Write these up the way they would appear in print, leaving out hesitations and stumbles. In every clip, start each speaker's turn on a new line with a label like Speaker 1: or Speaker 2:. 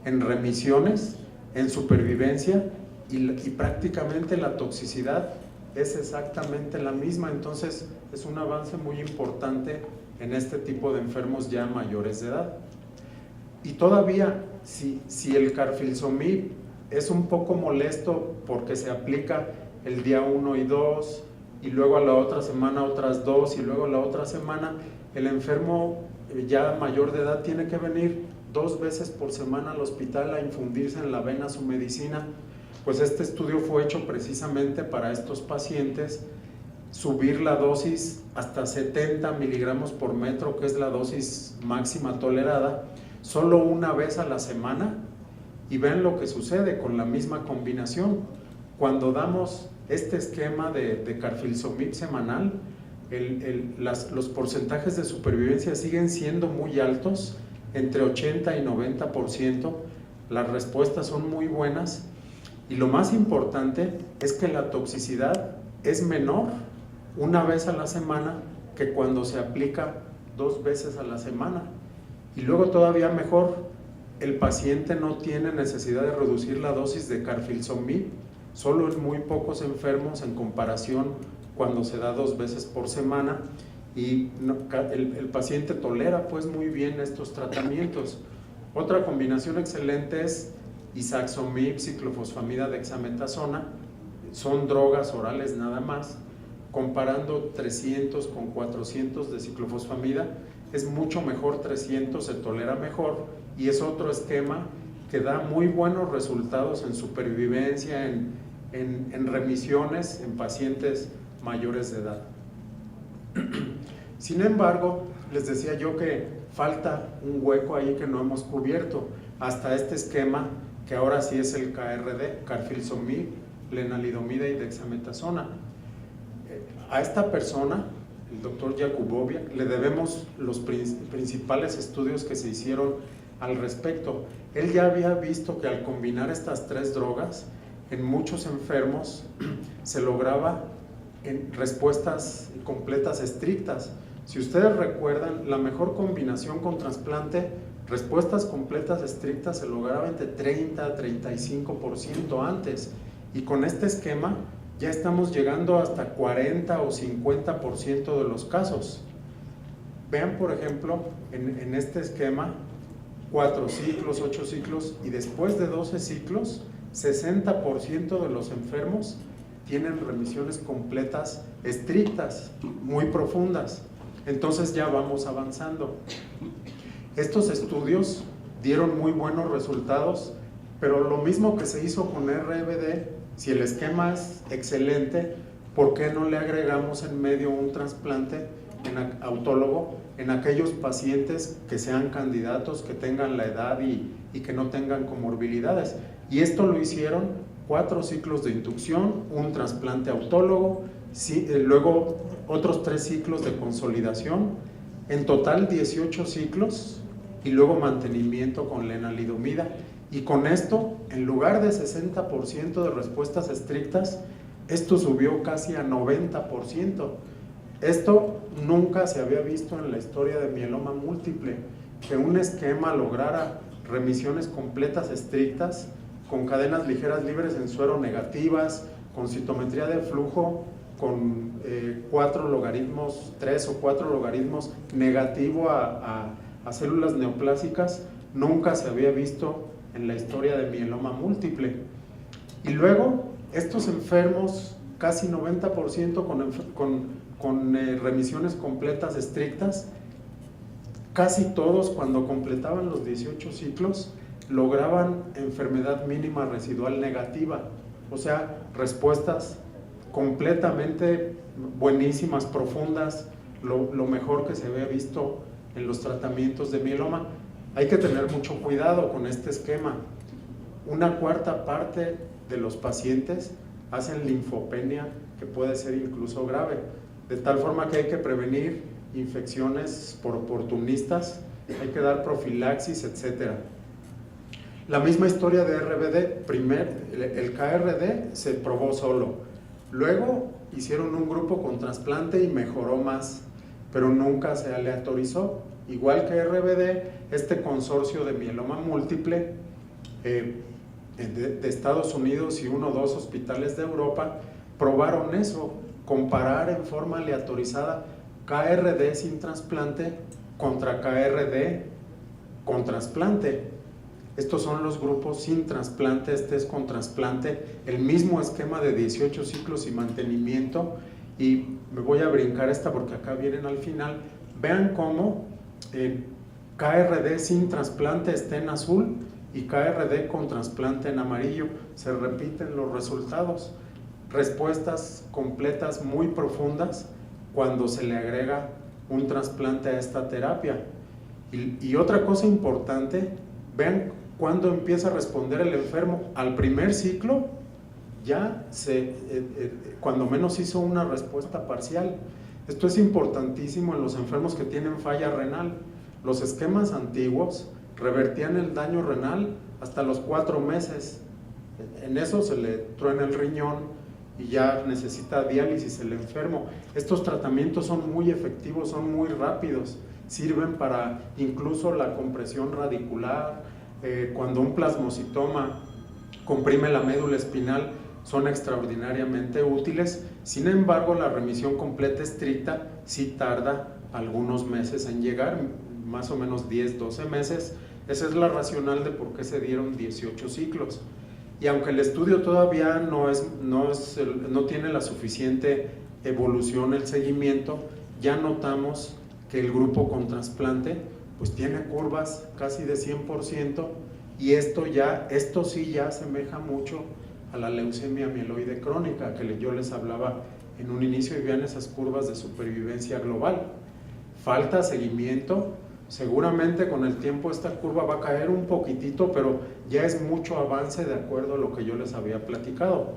Speaker 1: en remisiones, en supervivencia y prácticamente la toxicidad es exactamente la misma. Entonces es un avance muy importante en este tipo de enfermos ya mayores de edad. Y todavía, si el carfilzomib es un poco molesto porque se aplica el día 1 y 2 y luego a la otra semana otras 2 y luego a la otra semana, el enfermo ya mayor de edad tiene que venir 2 veces por semana al hospital a infundirse en la vena su medicina. Pues este estudio fue hecho precisamente para estos pacientes, subir la dosis hasta 70 miligramos por metro, que es la dosis máxima tolerada, solo una vez a la semana, y ven lo que sucede con la misma combinación. Cuando damos este esquema de carfilzomib semanal, los porcentajes de supervivencia siguen siendo muy altos, entre 80 y 90%, las respuestas son muy buenas, y lo más importante es que la toxicidad es menor una vez a la semana que cuando se aplica 2 veces a la semana. Y luego todavía mejor, el paciente no tiene necesidad de reducir la dosis de carfilzomib, solo en muy pocos enfermos en comparación cuando se da 2 veces por semana, y el paciente tolera pues muy bien estos tratamientos. Otra combinación excelente es isaxomib, ciclofosfamida, dexametasona, son drogas orales nada más. Comparando 300 con 400 de ciclofosfamida, es mucho mejor 300, se tolera mejor, y es otro esquema que da muy buenos resultados en supervivencia, en remisiones en pacientes mayores de edad. Sin embargo, les decía yo que falta un hueco ahí que no hemos cubierto, hasta este esquema que ahora sí es el KRD, carfilzomib, lenalidomida y dexametasona. A esta persona, el doctor Yakubovia, le debemos los principales estudios que se hicieron al respecto. Él ya había visto que al combinar estas 3 drogas, en muchos enfermos se lograba en respuestas completas estrictas. Si ustedes recuerdan, la mejor combinación con trasplante, respuestas completas estrictas se lograba entre 30 a 35% antes, y con este esquema ya estamos llegando hasta 40 o 50% de los casos. Vean, por ejemplo, en este esquema, 4 ciclos, 8 ciclos, y después de 12 ciclos, 60% de los enfermos tienen remisiones completas estrictas, muy profundas. Entonces ya vamos avanzando. Estos estudios dieron muy buenos resultados, pero lo mismo que se hizo con RBD, si el esquema es excelente, ¿por qué no le agregamos en medio un trasplante autólogo en aquellos pacientes que sean candidatos, que tengan la edad y que no tengan comorbilidades? Y esto lo hicieron 4 ciclos de inducción, un trasplante autólogo, luego otros 3 ciclos de consolidación, en total 18 ciclos, y luego mantenimiento con lenalidomida. Y con esto, en lugar de 60% de respuestas estrictas, esto subió casi a 90%. Esto nunca se había visto en la historia de mieloma múltiple, que un esquema lograra remisiones completas estrictas, con cadenas ligeras libres en suero negativas, con citometría de flujo, con 4 logaritmos, 3 o 4 logaritmos negativo a células neoplásicas. Nunca se había visto en la historia de mieloma múltiple. Y luego, estos enfermos, casi 90% con remisiones completas estrictas, casi todos, cuando completaban los 18 ciclos, lograban enfermedad mínima residual negativa, o sea, respuestas completamente buenísimas, profundas, lo mejor que se había visto en los tratamientos de mieloma. Hay que tener mucho cuidado con este esquema. Una cuarta parte de los pacientes hacen linfopenia, que puede ser incluso grave, de tal forma que hay que prevenir infecciones por oportunistas, hay que dar profilaxis, etcétera. La misma historia de RBD, el KRD se probó solo, luego hicieron un grupo con trasplante y mejoró más, pero nunca se aleatorizó. Igual que RBD, este consorcio de mieloma múltiple de Estados Unidos y 1 o 2 hospitales de Europa probaron eso, comparar en forma aleatorizada KRD sin trasplante contra KRD con trasplante. Estos son los grupos sin trasplante, este es con trasplante, el mismo esquema de 18 ciclos y mantenimiento. Y me voy a brincar esta porque acá vienen al final. Vean cómo KRD sin trasplante está en azul y KRD con trasplante en amarillo. Se repiten los resultados. Respuestas completas muy profundas cuando se le agrega un trasplante a esta terapia. Y otra cosa importante, vean cuando empieza a responder el enfermo. Al primer ciclo ya cuando menos hizo una respuesta parcial. Esto es importantísimo en los enfermos que tienen falla renal. Los esquemas antiguos revertían el daño renal hasta los 4 meses. En eso se le truena el riñón y ya necesita diálisis el enfermo. Estos tratamientos son muy efectivos, son muy rápidos, sirven para incluso la compresión radicular, cuando un plasmocitoma comprime la médula espinal, son extraordinariamente útiles. Sin embargo, la remisión completa estricta sí tarda algunos meses en llegar, más o menos 10, 12 meses. Esa es la racional de por qué se dieron 18 ciclos. Y aunque el estudio todavía no tiene la suficiente evolución, el seguimiento, ya notamos que el grupo con trasplante pues tiene curvas casi de 100%, y esto sí ya asemeja mucho a la leucemia mieloide crónica que yo les hablaba en un inicio, y vean esas curvas de supervivencia global. Falta seguimiento, seguramente con el tiempo esta curva va a caer un poquitito, pero ya es mucho avance de acuerdo a lo que yo les había platicado.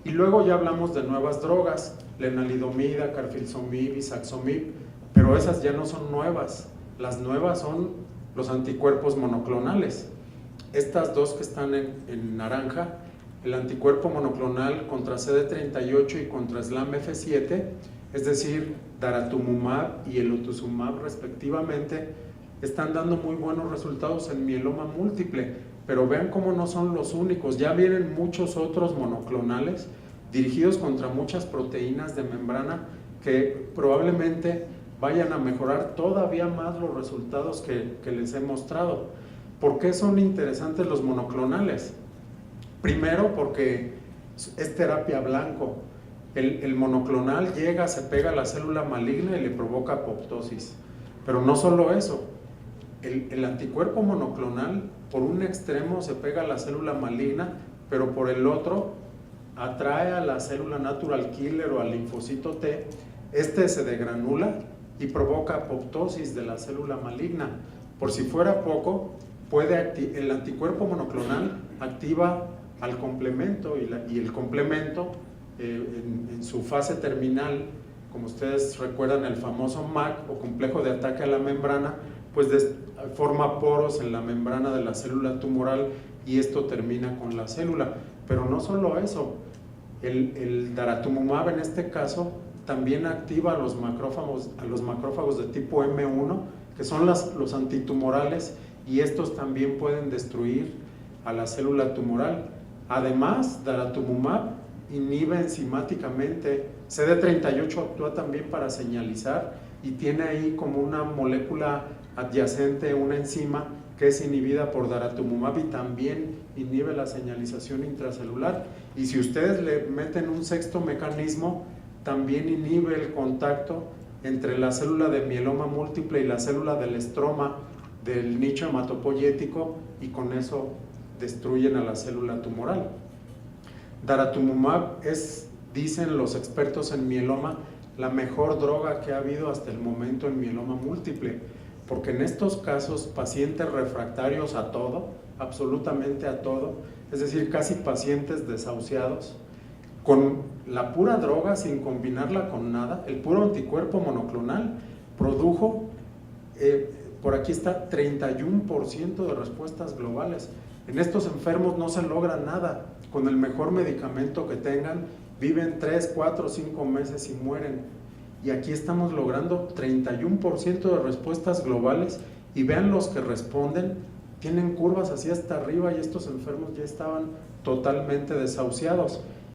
Speaker 1: Y luego ya hablamos de nuevas drogas, lenalidomida, carfilzomib, isaxomib, pero esas ya no son nuevas. Las nuevas son los anticuerpos monoclonales. Estas dos que están en naranja, el anticuerpo monoclonal contra CD38 y contra SLAMF7, es decir, daratumumab y elotuzumab respectivamente, están dando muy buenos resultados en mieloma múltiple, pero vean cómo no son los únicos. Ya vienen muchos otros monoclonales dirigidos contra muchas proteínas de membrana que probablemente vayan a mejorar todavía más los resultados que les he mostrado. ¿Por qué son interesantes los monoclonales? Primero, porque es terapia blanco. El monoclonal llega, se pega a la célula maligna y le provoca apoptosis. Pero no solo eso, el anticuerpo monoclonal por un extremo se pega a la célula maligna, pero por el otro atrae a la célula natural killer o al linfocito T. Este se degranula y provoca apoptosis de la célula maligna. Por si fuera poco, el anticuerpo monoclonal activa al complemento y el complemento en su fase terminal, como ustedes recuerdan, el famoso MAC o complejo de ataque a la membrana, pues forma poros en la membrana de la célula tumoral y esto termina con la célula. Pero no solo eso, el daratumumab en este caso también activa a los macrófagos de tipo M1, que son los antitumorales, y estos también pueden destruir a la célula tumoral. Además, daratumumab inhibe enzimáticamente, CD38 actúa también para señalizar y tiene ahí como una molécula adyacente, una enzima que es inhibida por daratumumab y también inhibe la señalización intracelular. Y si ustedes le meten un sexto mecanismo, también inhibe el contacto entre la célula de mieloma múltiple y la célula del estroma del nicho hematopoyético, y con eso destruyen a la célula tumoral. Daratumumab es, dicen los expertos en mieloma, la mejor droga que ha habido hasta el momento en mieloma múltiple, porque en estos casos pacientes refractarios a todo, absolutamente a todo, es decir, casi pacientes desahuciados, con la pura droga sin combinarla con nada, el puro anticuerpo monoclonal produjo, por aquí está, 31% de respuestas globales. En estos enfermos no se logra nada. Con el mejor medicamento que tengan, viven 3, 4, 5 meses y mueren. Y aquí estamos logrando 31% de respuestas globales, y vean los que responden, tienen curvas así hasta arriba y estos enfermos ya estaban totalmente desahuciados.